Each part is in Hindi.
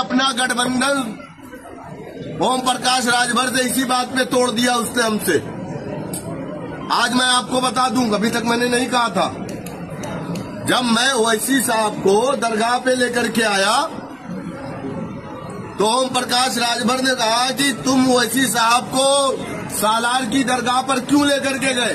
अपना गठबंधन ओम प्रकाश राजभर से इसी बात पे तोड़ दिया उसने हमसे। आज मैं आपको बता दूं, अभी तक मैंने नहीं कहा था। जब मैं ओवैसी साहब को दरगाह पे लेकर के आया तो ओम प्रकाश राजभर ने कहा कि तुम ओवैसी साहब को सालार की दरगाह पर क्यों लेकर के गए।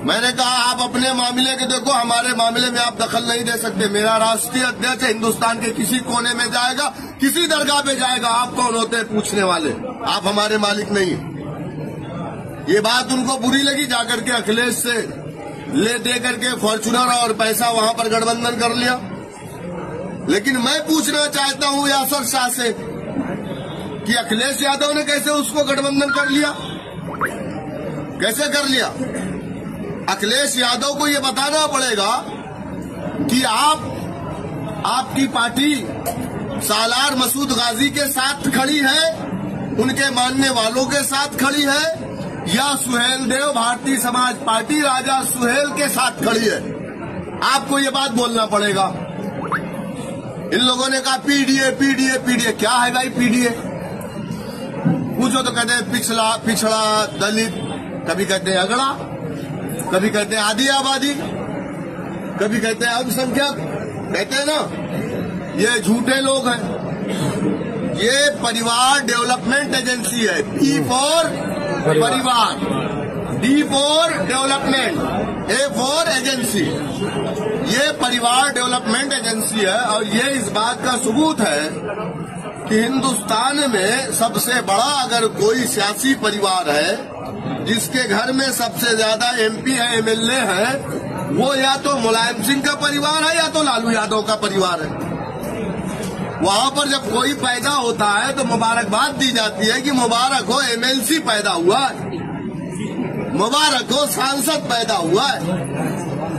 मैंने कहा आप अपने मामले के देखो, हमारे मामले में आप दखल नहीं दे सकते। मेरा राष्ट्रीय अध्यक्ष हिंदुस्तान के किसी कोने में जाएगा, किसी दरगाह पे जाएगा, आप कौन होते हैं पूछने वाले, आप हमारे मालिक नहीं। ये बात उनको बुरी लगी, जाकर के अखिलेश से ले दे करके फॉर्चूनर और पैसा वहां पर गठबंधन कर लिया। लेकिन मैं पूछना चाहता हूं यासर शाह से कि अखिलेश यादव ने कैसे उसको गठबंधन कर लिया, कैसे कर लिया। अखिलेश यादव को ये बताना पड़ेगा कि आपकी पार्टी सालार मसूद गाजी के साथ खड़ी है, उनके मानने वालों के साथ खड़ी है, या सुहेल देव भारतीय समाज पार्टी राजा सुहेल के साथ खड़ी है। आपको ये बात बोलना पड़ेगा। इन लोगों ने कहा पीडीए पीडीए पीडीए, क्या है भाई पीडीए? पूछो तो कहते हैं पिछड़ा दलित, कभी कहते हैं अगड़ा, कभी कहते हैं आधी आबादी, कभी कहते हैं अल्पसंख्यक, कहते हैं ना। ये झूठे लोग हैं। ये परिवार डेवलपमेंट एजेंसी है, पी फॉर परिवार, D for development, A for agency. ये परिवार डेवलपमेंट एजेंसी है और ये इस बात का सबूत है कि हिंदुस्तान में सबसे बड़ा अगर कोई सियासी परिवार है जिसके घर में सबसे ज्यादा एमपी है, एमएलए है, वो या तो मुलायम सिंह का परिवार है या तो लालू यादव का परिवार है। वहां पर जब कोई पैदा होता है तो मुबारकबाद दी जाती है कि मुबारक हो एमएलसी पैदा हुआ है, मुबारक हो सांसद पैदा हुआ है।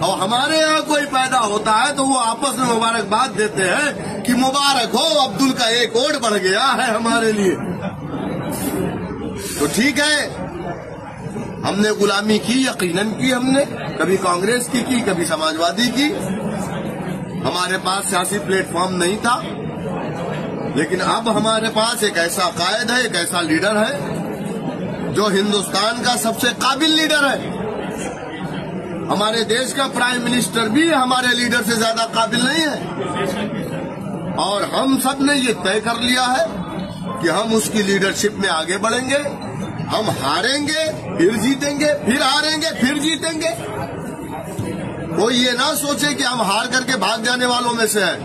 और हमारे यहाँ कोई पैदा होता है तो वो आपस में मुबारकबाद देते हैं कि मुबारक हो अब्दुल का एक वोट बढ़ गया है हमारे लिए। तो ठीक है, हमने गुलामी की, यकीनन की हमने, कभी कांग्रेस की, कभी समाजवादी की। हमारे पास सियासी प्लेटफॉर्म नहीं था, लेकिन अब हमारे पास एक ऐसा कायद है, एक ऐसा लीडर है जो हिंदुस्तान का सबसे काबिल लीडर है। हमारे देश का प्राइम मिनिस्टर भी हमारे लीडर से ज्यादा काबिल नहीं है। और हम सब ने ये तय कर लिया है कि हम उसकी लीडरशिप में आगे बढ़ेंगे। हम हारेंगे, फिर जीतेंगे, फिर हारेंगे, फिर जीतेंगे। कोई ये ना सोचे कि हम हार करके भाग जाने वालों में से हैं।